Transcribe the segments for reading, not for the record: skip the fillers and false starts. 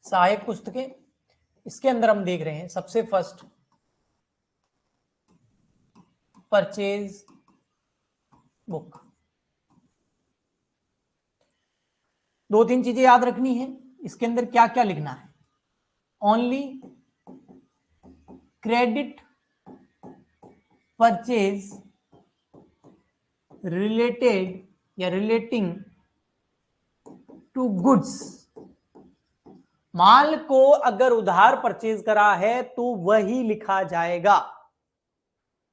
सहायक पुस्तकें, इसके अंदर हम देख रहे हैं सबसे फर्स्ट परचेज बुक। दो तीन चीजें याद रखनी है, इसके अंदर क्या क्या लिखना है। ओनली क्रेडिट परचेज रिलेटेड या रिलेटिंग टू गुड्स। माल को अगर उधार परचेज करा है तो वही लिखा जाएगा।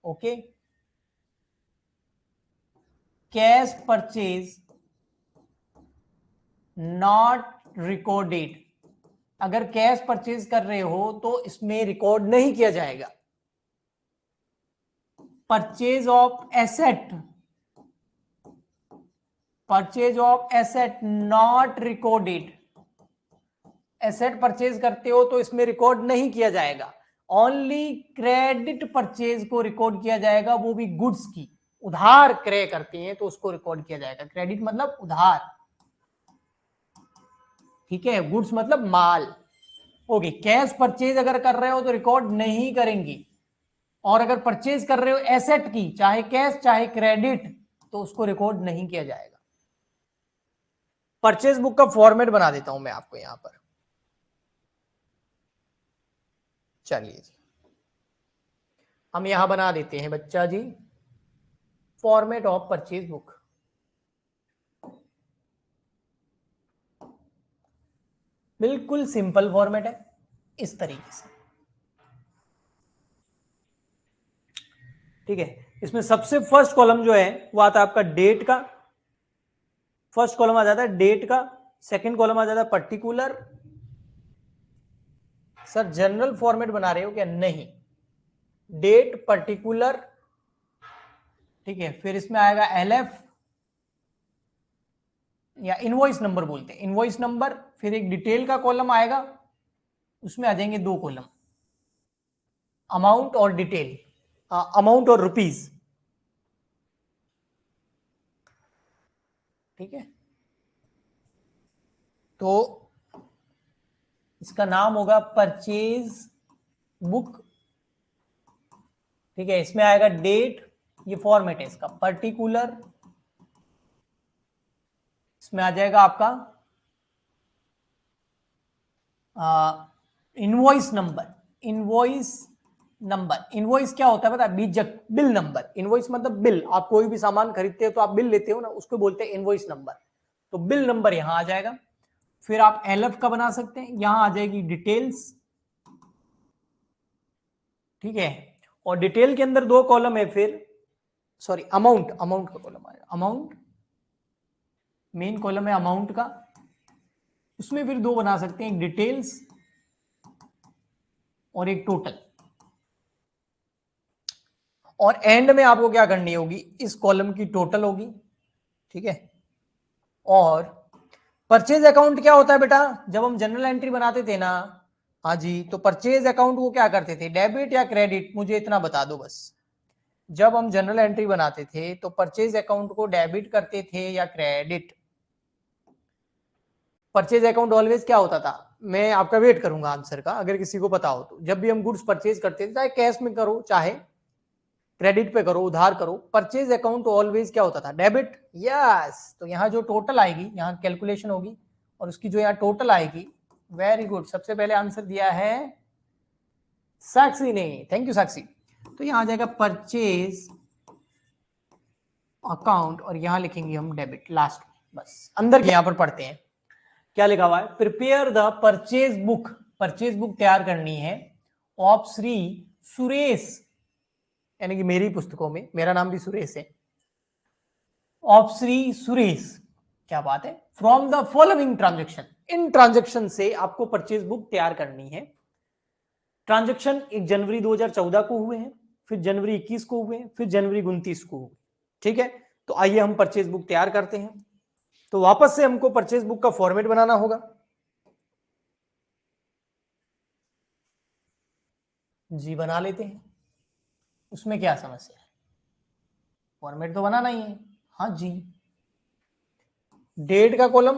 Okay, cash purchase not recorded. अगर कैश परचेज कर रहे हो तो इसमें रिकॉर्ड नहीं किया जाएगा। Purchase of asset, purchase of asset not recorded. Asset purchase करते हो तो इसमें रिकॉर्ड नहीं किया जाएगा। ओनली क्रेडिट परचेज को रिकॉर्ड किया जाएगा, वो भी गुड्स की। उधार क्रय करते हैं तो उसको रिकॉर्ड किया जाएगा। क्रेडिट मतलब उधार, ठीक है, गुड्स मतलब माल। ओके, कैश परचेज अगर कर रहे हो तो रिकॉर्ड नहीं करेंगे, और अगर परचेज कर रहे हो एसेट की, चाहे कैश चाहे क्रेडिट, तो उसको रिकॉर्ड नहीं किया जाएगा। परचेज बुक का फॉर्मेट बना देता हूं मैं आपको यहां पर। चलिए जी, हम यहां बना देते हैं बच्चा जी फॉर्मेट ऑफ परचेज बुक। बिल्कुल सिंपल फॉर्मेट है, इस तरीके से, ठीक है। इसमें सबसे फर्स्ट कॉलम जो है वो आता है आपका डेट का। फर्स्ट कॉलम आ जाता है डेट का, सेकंड कॉलम आ जाता है पर्टिकुलर। सर जनरल फॉर्मेट बना रहे हो क्या? नहीं, डेट पर्टिकुलर, ठीक है। फिर इसमें आएगा एलएफ या इनवॉइस नंबर बोलते हैं, इनवॉइस नंबर। फिर एक डिटेल का कॉलम आएगा, उसमें आ जाएंगे दो कॉलम, अमाउंट और डिटेल, अमाउंट और रुपीज, ठीक है। तो इसका नाम होगा परचेज बुक, ठीक है। इसमें आएगा डेट, ये फॉर्मेट है इसका, पर्टिकुलर, इसमें आ जाएगा आपका invoice number. Invoice number, invoice क्या होता है पता है? बीजक बिल नंबर। इनवॉइस मतलब बिल, आप कोई भी सामान खरीदते हो तो आप बिल लेते हो ना, उसको बोलते हैं इनवॉइस नंबर। तो बिल नंबर यहां आ जाएगा। फिर आप एलएफ का बना सकते हैं, यहां आ जाएगी डिटेल्स, ठीक है। और डिटेल के अंदर दो कॉलम है, फिर सॉरी अमाउंट, अमाउंट का कॉलम आएगा, अमाउंट मेन कॉलम है अमाउंट का। उसमें फिर दो बना सकते हैं, एक डिटेल्स और एक टोटल। और एंड में आपको क्या करनी होगी, इस कॉलम की टोटल होगी, ठीक है। और परचेज अकाउंट क्या होता है बेटा? जब हम जनरल एंट्री बनाते थे ना, हाँ जी, तो परचेज अकाउंट को क्या करते थे, डेबिट या क्रेडिट? मुझे इतना बता दो बस। जब हम जनरल एंट्री बनाते थे तो परचेज अकाउंट को डेबिट करते थे या क्रेडिट? परचेज अकाउंट ऑलवेज क्या होता था? मैं आपका वेट करूंगा आंसर का, अगर किसी को पता हो तो। जब भी हम गुड्स परचेज करते थे, चाहे कैश में करो चाहे क्रेडिट पे करो, उधार करो, परचेज अकाउंट ऑलवेज क्या होता था? डेबिट। यस, तो यहाँ जो टोटल आएगी, यहाँ कैलकुलेशन होगी, और उसकी जो यहाँ टोटल आएगी, वेरी गुड, सबसे पहले आंसर दिया है साक्षी ने, थैंक यू साक्षी। तो यहाँ आ जाएगा परचेज अकाउंट, और यहाँ लिखेंगे हम डेबिट लास्ट में। बस अंदर यहाँ पर पढ़ते हैं क्या लिखा हुआ है। Prepare the purchase book, purchase book तैयार करनी है ऑफ श्री सुरेश, यानी कि मेरी पुस्तकों में मेरा नाम भी सुरेश है, ऑफ श्री सुरेश, क्या बात है, from the following transaction. In transaction से आपको परचेज बुक तैयार करनी है। ट्रांजेक्शन 1 जनवरी 2014 को हुए हैं, फिर जनवरी 21 को हुए हैं, फिर जनवरी 29 को हुए, ठीक है। तो आइए हम परचेज बुक तैयार करते हैं। तो वापस से हमको परचेज बुक का फॉर्मेट बनाना होगा। जी बना लेते हैं, उसमें क्या समस्या है, फॉर्मेट तो बनाना ही है। हाँ जी, डेट का कॉलम,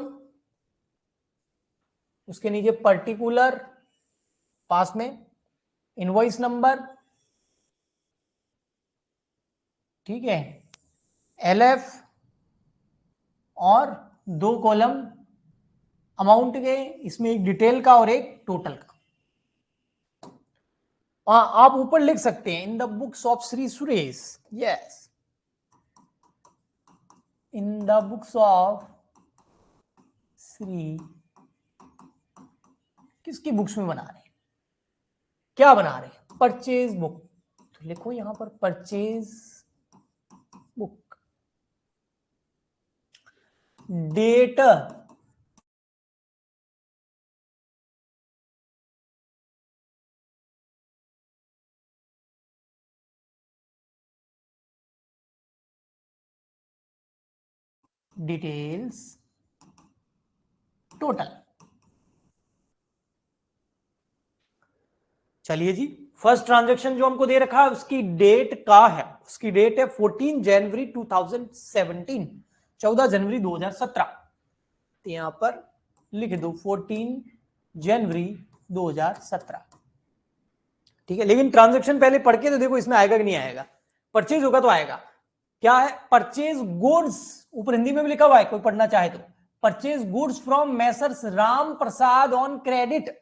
उसके नीचे पर्टिकुलर, पास में इनवॉइस नंबर, ठीक है, LF, और 2 कॉलम अमाउंट के, इसमें एक डिटेल का और एक टोटल का। आप ऊपर लिख सकते हैं in the books of Shri Suresh, yes, in the books of Shri, किसकी बुक्स में बना रहे हैं, क्या बना रहे हैं, परचेज बुक, तो लिखो यहां पर purchase book, date details total. चलिए जी, फर्स्ट ट्रांजैक्शन जो हमको दे रखा है उसकी डेट का है, उसकी डेट है 14 जनवरी 2017, 14 जनवरी 2017। तो यहां पर लिख दो 14 जनवरी 2017, ठीक है। लेकिन ट्रांजैक्शन पहले पढ़ के तो देखो इसमें आएगा कि नहीं आएगा, परचेज होगा तो आएगा। क्या है, परचेज गुड्स, ऊपर हिंदी में भी लिखा हुआ है, कोई पढ़ना चाहे तो, purchase goods from Messrs Ram Prasad on credit.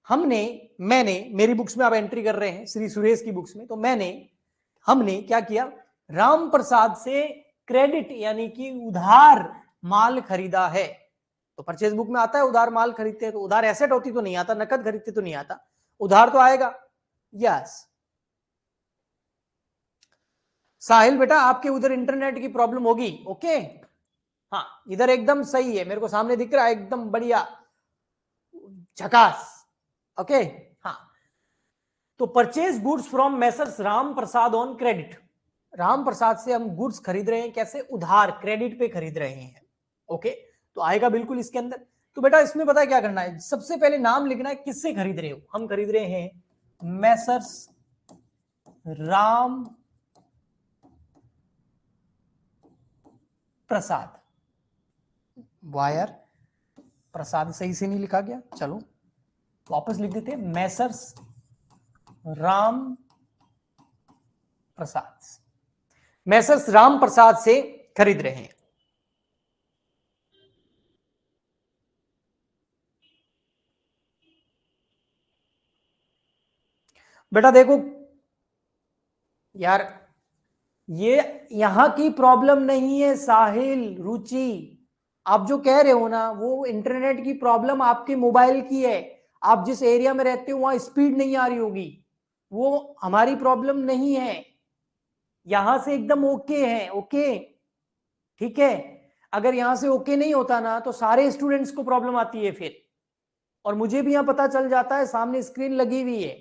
मैंने मेरी बुक्स में आप एंट्री कर रहे हैं श्री सुरेश की बुक्स में, तो हमने क्या किया, राम प्रसाद से क्रेडिट यानी कि उधार माल खरीदा है। तो परचेज बुक में आता है उधार माल खरीदते हैं, तो उधार एसेट होती तो नहीं आता, नकद खरीदते तो नहीं आता, उधार तो आएगा। यस साहिल बेटा, आपके उधर इंटरनेट की प्रॉब्लम होगी, ओके। हाँ इधर एकदम सही है, मेरे को सामने दिख रहा है एकदम बढ़िया, झकास, ओके। हाँ तो purchase goods from Messrs Ram Prasad on credit, Ram Prasad से हम गुड्स खरीद रहे हैं, कैसे, उधार, क्रेडिट पे खरीद रहे हैं, ओके। तो आएगा बिल्कुल इसके अंदर। तो बेटा इसमें पता है क्या करना है, सबसे पहले नाम लिखना है, किससे खरीद रहे हो, हम खरीद रहे हैं मैसर्स राम प्रसाद, वायर प्रसाद सही से नहीं लिखा गया, चलो वापस लिख देते हैं, मैसर्स राम प्रसाद, मैसर्स राम प्रसाद से खरीद रहे हैं। बेटा देखो यार, ये यहां की प्रॉब्लम नहीं है साहिल, रुचि, आप जो कह रहे हो ना वो इंटरनेट की प्रॉब्लम आपके मोबाइल की है, आप जिस एरिया में रहते हो वहां स्पीड नहीं आ रही होगी, वो हमारी प्रॉब्लम नहीं है, यहां से एकदम ओके है, ओके, ठीक है। अगर यहां से ओके नहीं होता ना तो सारे स्टूडेंट्स को प्रॉब्लम आती है फिर, और मुझे भी यहां पता चल जाता है, सामने स्क्रीन लगी हुई है।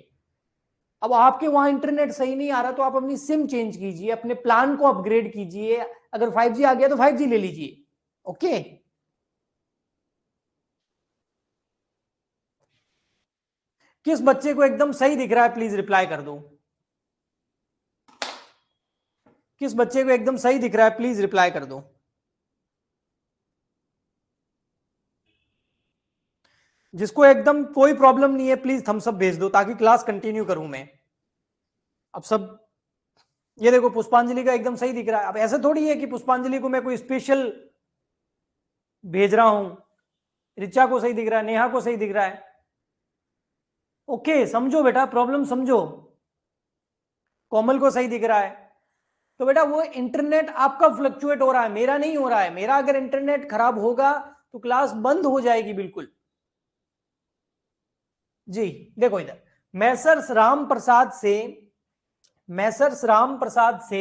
अब आपके वहां इंटरनेट सही नहीं आ रहा तो आप अपनी सिम चेंज कीजिए, अपने प्लान को अपग्रेड कीजिए, अगर 5G आ गया तो 5G ले लीजिए, ओके। किस बच्चे को एकदम सही दिख रहा है प्लीज रिप्लाई कर दो, किस बच्चे को एकदम सही दिख रहा है प्लीज रिप्लाई कर दो। जिसको एकदम कोई प्रॉब्लम नहीं है प्लीज थम्स अप भेज दो ताकि क्लास कंटिन्यू करूं मैं। अब सब, ये देखो पुष्पांजलि का एकदम सही दिख रहा है, अब ऐसे थोड़ी है कि पुष्पांजलि को मैं कोई स्पेशल भेज रहा हूं, ऋचा को सही दिख रहा है, नेहा को सही दिख रहा है, ओके समझो बेटा, प्रॉब्लम समझो, कोमल को सही दिख रहा है। तो बेटा वो इंटरनेट आपका फ्लक्चुएट हो रहा है, मेरा नहीं हो रहा है, मेरा अगर इंटरनेट खराब होगा तो क्लास बंद हो जाएगी बिल्कुल। जी देखो इधर, मैसर्स राम प्रसाद से, मैसर्स राम प्रसाद से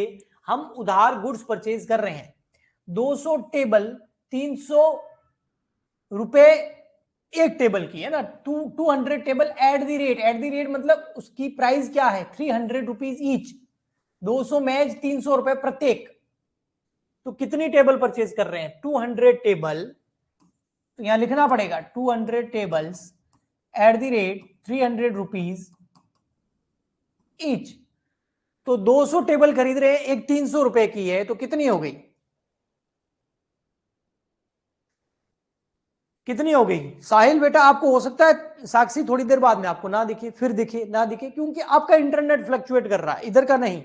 हम उधार गुड्स परचेज कर रहे हैं, 200 टेबल, 300 रुपए एक टेबल की है ना, 200 टेबल एट द रेट मतलब उसकी प्राइस क्या है, 300 रुपीज ईच, 200 मैच, 300 रुपए प्रत्येक। तो कितनी टेबल परचेज कर रहे हैं, 200 टेबल, तो यहां लिखना पड़ेगा 200 tables at the rate 300 rupees each. तो 200 टेबल खरीद रहे हैं, एक 300 रुपए की है, तो कितनी हो गई, कितनी हो गई साहिल बेटा? आपको हो सकता है साक्षी थोड़ी देर बाद में आपको ना दिखे, फिर दिखे, ना दिखे, क्योंकि आपका इंटरनेट फ्लक्चुएट कर रहा है, इधर का नहीं।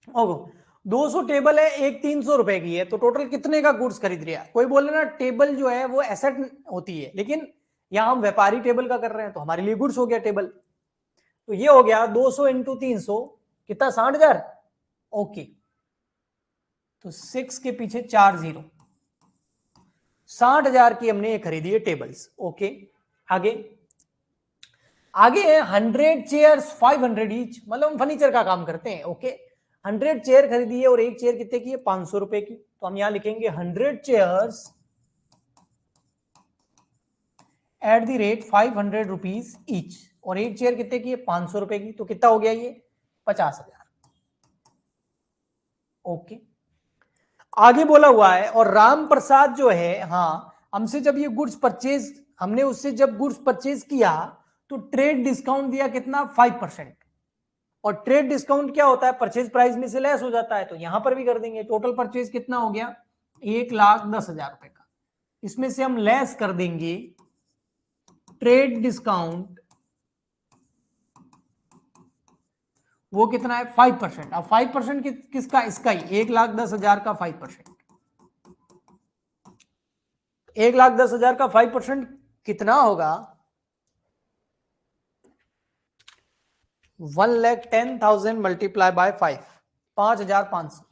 ओहो 200 टेबल है, एक 300 रुपए की है, तो टोटल कितने का गुड्स खरीद रहा है? कोई बोले ना टेबल जो है वो एसेट होती है, लेकिन यहां हम व्यापारी टेबल का कर रहे हैं, तो हमारे लिए गुड्स हो गया टेबल। तो ये हो गया 200 इंटू 300 कितना, 60,000। ओके, तो 6 के पीछे 4 जीरो, 60,000 की हमने ये खरीदी है टेबल्स। ओके, आगे आगे 100 चेयर्स 500 ईच, मतलब हम फर्नीचर का काम करते हैं। ओके, 100 चेयर खरीदी है और एक चेयर कितने की है, 500 रुपए की, तो हम यहां लिखेंगे 100 chairs at the rate 500 rupees each, और एक चेयर कितने की है, 500 रुपए की, तो कितना हो गया ये, 50,000। ओके, आगे बोला हुआ है, और राम प्रसाद जो है, हाँ हमसे जब ये गुड्स परचेज, हमने उससे जब गुड्स परचेज किया तो ट्रेड डिस्काउंट दिया कितना, 5%, और ट्रेड डिस्काउंट क्या होता है, परचेज प्राइस में से लेस हो जाता है, तो यहां पर भी कर देंगे। टोटल परचेज कितना हो गया, 1,10,000 रुपए का, इसमें से हम लेस कर देंगे ट्रेड डिस्काउंट, वो कितना है, 5%। अब 5% किसका, इसका ही, 1,10,000 का 5%, 1,10,000 का 5% कितना होगा, 1,10,000 मल्टीप्लाई बाय 5, 5,500।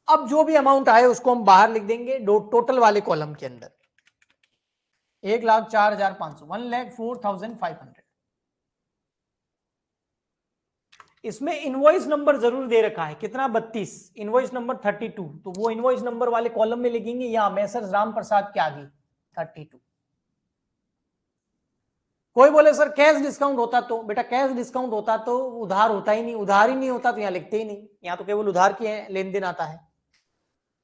अब जो भी अमाउंट आए उसको हम बाहर लिख देंगे टोटल वाले कॉलम के अंदर, 1,04,500, 1,04,500। इसमें इनवॉइस नंबर जरूर दे रखा है, कितना, 32, इनवॉइस नंबर 32, तो वो इनवॉइस नंबर वाले कॉलम में लिखेंगे, यहां मैसर्स राम प्रसाद के आगे 32। कोई बोले सर कैश डिस्काउंट होता, तो बेटा कैश डिस्काउंट होता तो उधार होता ही नहीं, उधार ही नहीं होता तो यहां लिखते ही नहीं, यहां तो केवल उधार की लेन देन आता है,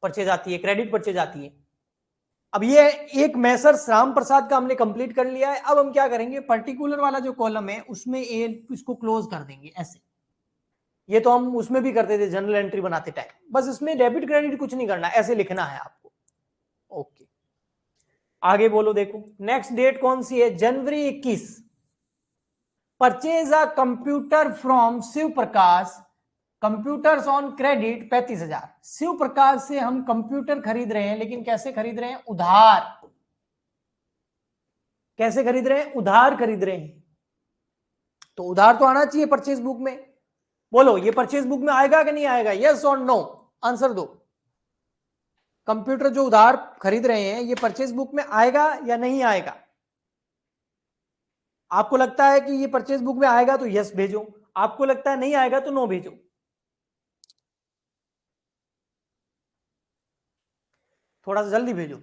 परचेज आती है, क्रेडिट परचेज आती है। अब ये एक मैसर्स राम प्रसाद का हमने कंप्लीट कर लिया है। अब हम क्या करेंगे, पर्टिकुलर वाला जो कॉलम है उसमें इसको क्लोज कर देंगे ऐसे, ये तो हम उसमें भी करते थे जनरल एंट्री बनाते टाइम, बस इसमें डेबिट क्रेडिट कुछ नहीं करना, ऐसे लिखना है आपको। ओके, आगे बोलो, देखो नेक्स्ट डेट कौन सी है, January 21, purchase a computer from Shiv Prakash, computers on credit 35,000। Shiv Prakash से हम कंप्यूटर खरीद रहे हैं, लेकिन कैसे खरीद रहे हैं, उधार। कैसे खरीद रहे हैं, उधार खरीद रहे हैं, तो उधार तो आना चाहिए परचेज बुक में। बोलो ये परचेज बुक में आएगा कि नहीं आएगा, यस और नो, आंसर दो। कंप्यूटर जो उधार खरीद रहे हैं ये परचेज बुक में आएगा या नहीं आएगा? आपको लगता है कि ये परचेज बुक में आएगा तो यस भेजो, आपको लगता है नहीं आएगा तो नो भेजो। थोड़ा सा जल्दी भेजो।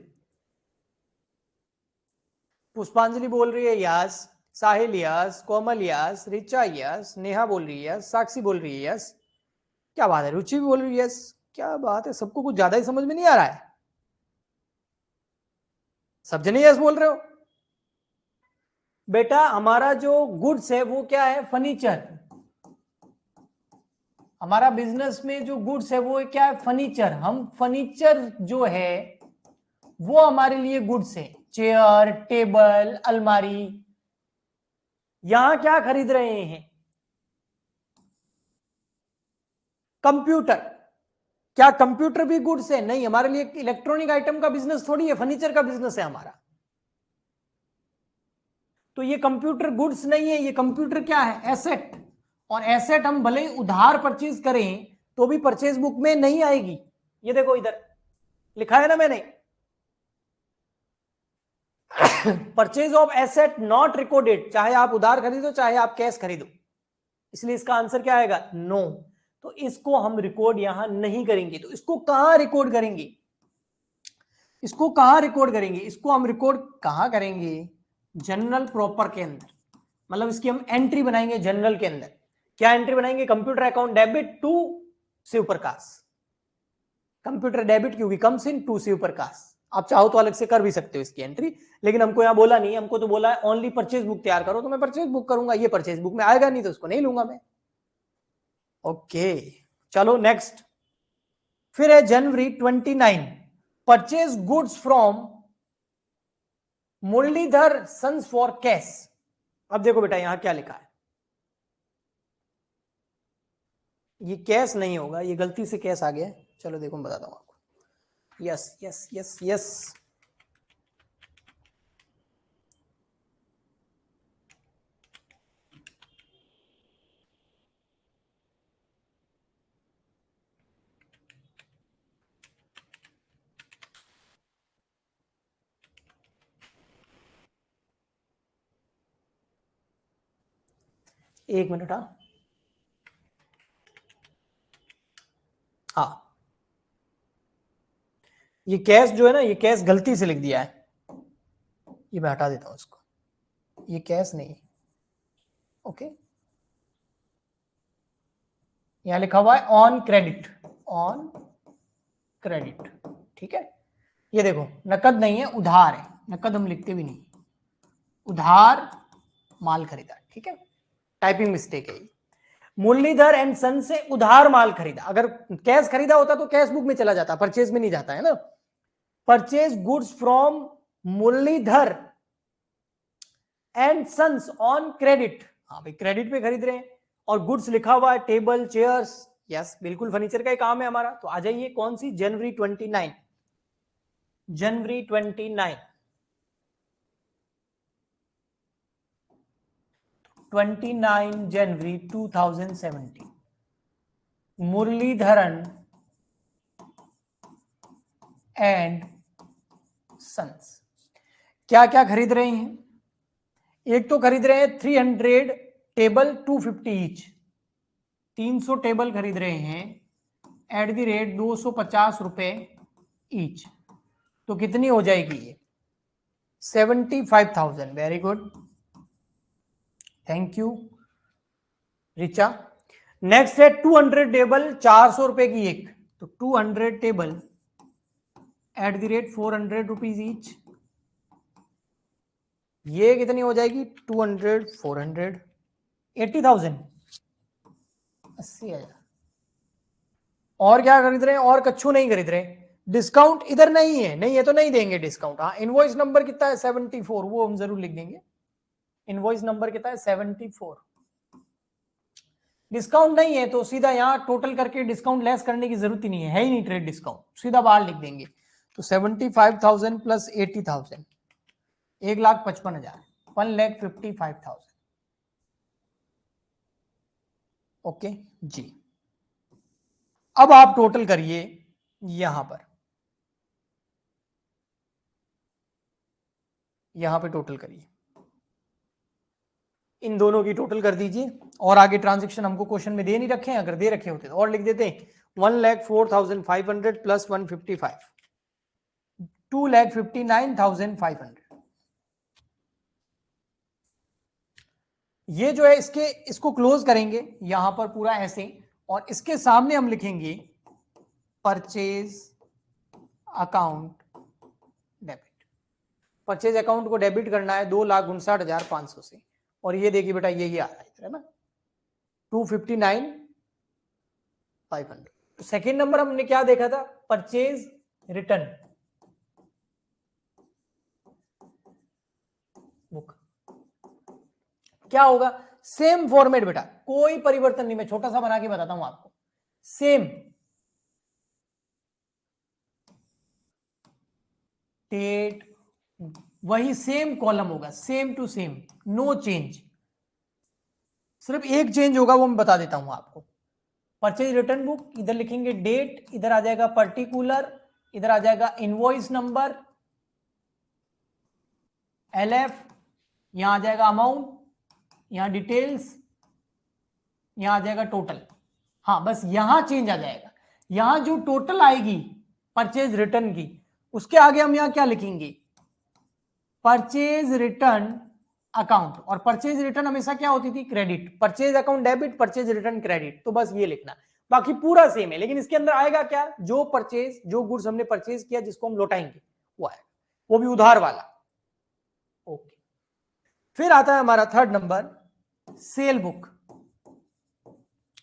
पुष्पांजलि बोल रही है यस, साहिल यस, कोमल यस, रिचा यस, नेहा बोल रही है यस, साक्षी बोल रही है यस, क्या बात है, रुचि भी बोल रही है यस, क्या बात है, सबको कुछ ज्यादा ही समझ में नहीं आ रहा है, सब जने यस बोल रहे हो। बेटा हमारा जो गुड्स है वो क्या है, फर्नीचर, हमारा बिजनेस में जो गुड्स है वो क्या है, फर्नीचर। हम फर्नीचर जो है वो हमारे लिए गुड्स है, चेयर, टेबल, अलमारी। यहां क्या खरीद रहे हैं, कंप्यूटर। क्या कंप्यूटर भी गुड्स है? नहीं, हमारे लिए इलेक्ट्रॉनिक आइटम का बिजनेस थोड़ी है, फर्नीचर का बिजनेस है हमारा, तो ये कंप्यूटर गुड्स नहीं है, ये कंप्यूटर क्या है, एसेट। और एसेट हम भले ही उधार परचेज करें तो भी परचेज बुक में नहीं आएगी। ये देखो इधर लिखा है ना मैंने, purchase of asset not recorded, चाहे आप उधार खरीदो चाहे आप कैश खरीदो, इसलिए इसका आंसर क्या आएगा, नो। तो इसको हम रिकॉर्ड यहां नहीं करेंगे, तो इसको कहां रिकॉर्ड करेंगे, इसको कहां रिकॉर्ड करेंगे, इसको हम रिकॉर्ड कहां करेंगे, जनरल प्रॉपर के अंदर, मतलब इसकी हम एंट्री बनाएंगे जनरल के अंदर। क्या एंट्री बनाएंगे, computer account debit to Shiv Prakash, computer debit क्योंकि comes in to Shiv Prakash. आप चाहो तो अलग से कर भी सकते हो इसकी एंट्री, लेकिन हमको यहां बोला नहीं, हमको तो बोला है ओनली परचेज बुक तैयार करो, तो मैं परचेज बुक करूंगा, ये परचेज बुक में आएगा नहीं तो उसको नहीं लूंगा मैं। ओके, चलो नेक्स्ट, फिर है January 29, purchase goods from Muralidhar sons for cash. अब देखो बेटा यहां क्या लिखा है, ये कैश नहीं होगा, ये गलती से कैश आ गया है। चलो देखो मैं बताता हूं आपको। यस यस यस यस, एक मिनट। हाँ ये कैश जो है ना, ये कैश गलती से लिख दिया है, ये मैं हटा देता हूं इसको, ये कैश नहीं है। ओके, यहां लिखा हुआ है ऑन क्रेडिट, ऑन क्रेडिट, ठीक है। ये देखो नकद नहीं है, उधार है, नकद हम लिखते भी नहीं, उधार माल खरीदा, ठीक है, टाइपिंग मिस्टेक है ये। मुरलीधर एंड सन से उधार माल खरीदा, अगर कैश खरीदा होता तो कैश बुक में चला जाता, परचेज में नहीं जाता है ना। Purchase goods from Muralidhar and sons on credit, हाँ भाई क्रेडिट पे खरीद रहे हैं, और गुड्स लिखा हुआ है टेबल चेयर्स, यस बिल्कुल फर्नीचर का ही काम है हमारा। तो आ जाइए कौन सी, जनवरी 29, जनवरी 29, 29 जनवरी 2017, मुरलीधरन एंड सन्स क्या क्या खरीद रहे हैं। एक तो खरीद रहे हैं 300 टेबल 250 ईच, 300 टेबल खरीद रहे हैं एट द रेट 250 रुपए ईच, तो कितनी हो जाएगी ये, 75,000। Very good, thank you Richa. Next है 200 टेबल 400 रुपए की एक, तो 200 table at the rate 400 rupees each, ये कितनी हो जाएगी, 200 400 80,000, 80,000। और क्या खरीद रहे हैं, और कच्छू नहीं खरीद रहे, डिस्काउंट इधर नहीं है, नहीं है तो नहीं देंगे डिस्काउंट। हाँ इनवॉइस नंबर कितना है 74, वो हम जरूर लिख देंगे, इनवॉइस नंबर कितना है 74। डिस्काउंट नहीं है तो सीधा यहां टोटल करके डिस्काउंट लेस करने की जरूरत ही नहीं है ही नहीं ट्रेड डिस्काउंट, सीधा बाहर लिख देंगे। तो 75,000 प्लस 80,000, 1,55,000, 1,55,000। ओके जी, अब आप टोटल करिए यहां पर, यहां पे टोटल करिए, इन दोनों की टोटल कर दीजिए। और आगे ट्रांजेक्शन हमको क्वेश्चन में दे नहीं रखे हैं, अगर दे रखे होते तो और लिख देते, 1,04,500 प्लस 155, 2,59,500। ये जो है इसके, इसको क्लोज करेंगे यहां पर पूरा ऐसे, और इसके सामने हम लिखेंगे purchase account debit. Purchase account को डेबिट करना है 2,59,500 से, और ये देखिए बेटा यही आ रहा है ना, 259,500। तो सेकेंड नंबर हमने क्या देखा था, परचेज रिटर्न बुक, क्या होगा, सेम फॉर्मेट बेटा, कोई परिवर्तन नहीं, मैं छोटा सा बना के बताता हूं आपको, सेम डेट, वही सेम कॉलम होगा, same to same, no change, सिर्फ एक चेंज होगा वो मैं बता देता हूं आपको। परचेज रिटर्न बुक, इधर लिखेंगे डेट, इधर आ जाएगा पर्टिकुलर, इधर आ जाएगा इनवॉइस नंबर LF, यहां आ जाएगा अमाउंट, यहां डिटेल्स, यहां आ जाएगा टोटल। हाँ बस यहां चेंज आ जाएगा, यहां जो टोटल आएगी परचेज रिटर्न की, उसके आगे हम यहां क्या लिखेंगे, परचेज रिटर्न अकाउंट। और परचेज रिटर्न हमेशा क्या होती थी, credit, purchase account debit, purchase return credit, तो बस ये लिखना, बाकी पूरा सेम है, लेकिन इसके अंदर आएगा क्या, जो परचेज, जो गुड्स हमने परचेज किया जिसको हम लौटाएंगे वो आएगा, वो भी उधार वाला। ओके, फिर आता है हमारा थर्ड नंबर, सेल बुक,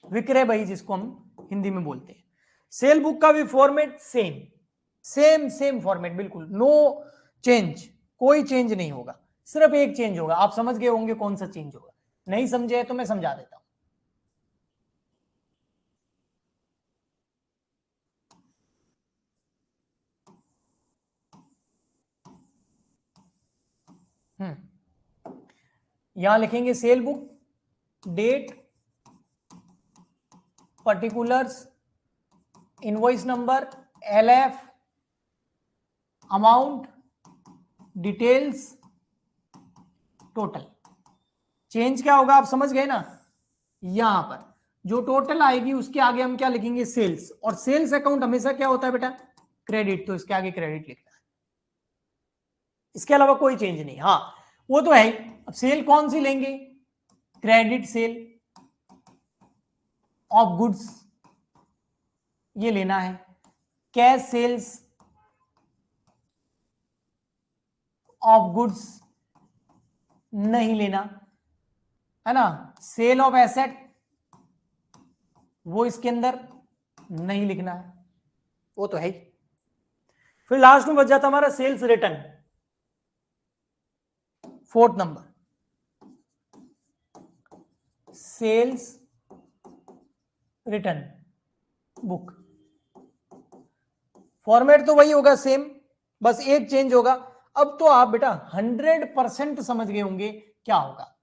विक्रय बही जिसको हम हिंदी में बोलते हैं। सेल बुक का भी format same same same format, बिल्कुल नो चेंज, कोई चेंज नहीं होगा, सिर्फ एक चेंज होगा। आप समझ गए होंगे कौन सा चेंज होगा, नहीं समझे तो मैं समझा देता हूं। यहां लिखेंगे sale book date particulars invoice number LF amount details total. Change क्या होगा आप समझ गए ना, यहां पर जो टोटल आएगी उसके आगे हम क्या लिखेंगे सेल्स, और सेल्स अकाउंट हमेशा क्या होता है बेटा क्रेडिट, तो इसके आगे क्रेडिट लिखना है, इसके अलावा कोई चेंज नहीं। हाँ वो तो है ही। अब सेल कौन सी लेंगे, क्रेडिट सेल ऑफ गुड्स ये लेना है, कैश सेल्स ऑफ गुड्स नहीं लेना है ना, सेल ऑफ एसेट वो इसके अंदर नहीं लिखना है, वो तो है ही। फिर लास्ट में बच जाता हमारा sales return, 4th number sales return book. Format तो वही होगा सेम, बस एक चेंज होगा। अब तो आप बेटा 100% समझ गए होंगे क्या होगा।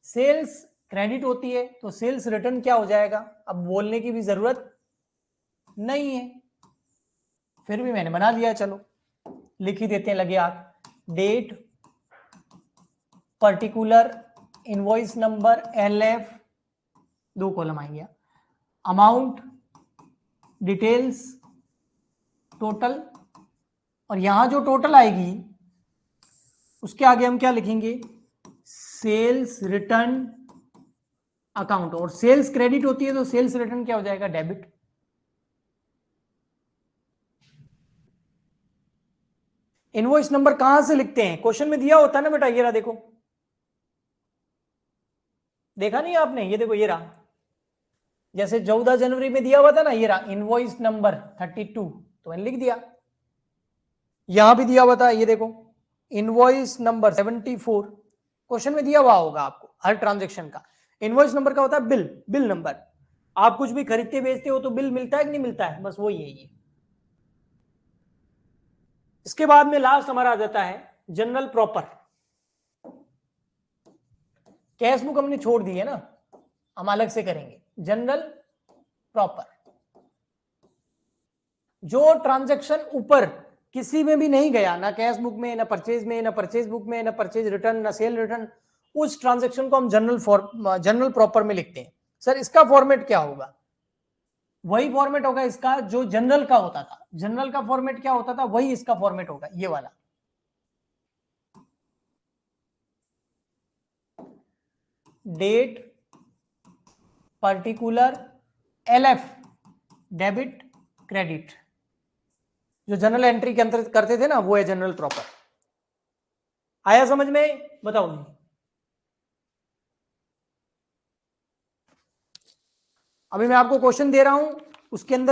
सेल्स क्रेडिट होती है तो सेल्स रिटर्न क्या हो जाएगा, अब बोलने की भी जरूरत नहीं है, फिर भी मैंने बना लिया, चलो लिख ही देते हैं, लगे आप। Date particular invoice number LF 2 column आएंगे, अमाउंट डिटेल्स टोटल, और यहां जो टोटल आएगी उसके आगे हम क्या लिखेंगे सेल्स रिटर्न अकाउंट, और सेल्स क्रेडिट होती है तो सेल्स रिटर्न क्या हो जाएगा डेबिट। इनवॉइस नंबर कहां से लिखते हैं, क्वेश्चन में दिया होता है ना बेटा, ये रहा देखो, देखा नहीं आपने, ये देखो ये रहा, जैसे 14 जनवरी में दिया हुआ था ना, ये रहा इनवॉइस नंबर 32, तो मैंने लिख दिया। यहां भी दिया हुआ था, ये देखो इनवॉइस नंबर 74, क्वेश्चन में दिया हुआ होगा आपको हर ट्रांजेक्शन का। इनवॉइस नंबर का होता है बिल, बिल नंबर। आप कुछ भी खरीदते बेचते हो तो बिल मिलता है कि नहीं मिलता है, बस वही है ये। इसके बाद में लास्ट हमारा आ जाता है जनरल प्रॉपर। कैश बुक हमने छोड़ दी है ना, हम अलग से करेंगे जनरल प्रॉपर। जो ट्रांजैक्शन ऊपर किसी में भी नहीं गया, ना कैश बुक में, ना परचेज में, ना परचेज बुक में, ना परचेज रिटर्न, ना सेल रिटर्न, उस ट्रांजैक्शन को हम जनरल प्रॉपर में लिखते हैं। सर इसका फॉर्मेट क्या होगा, वही फॉर्मेट होगा इसका जो जनरल का होता था। जनरल का फॉर्मेट क्या होता था, वही इसका फॉर्मेट होगा, ये वाला। Date particular LF debit credit, जो जनरल एंट्री के अंतर्गत करते थे ना, वो है जनरल प्रॉपर। आया समझ में, बताओ। अभी मैं आपको क्वेश्चन दे रहा हूं, उसके अंदर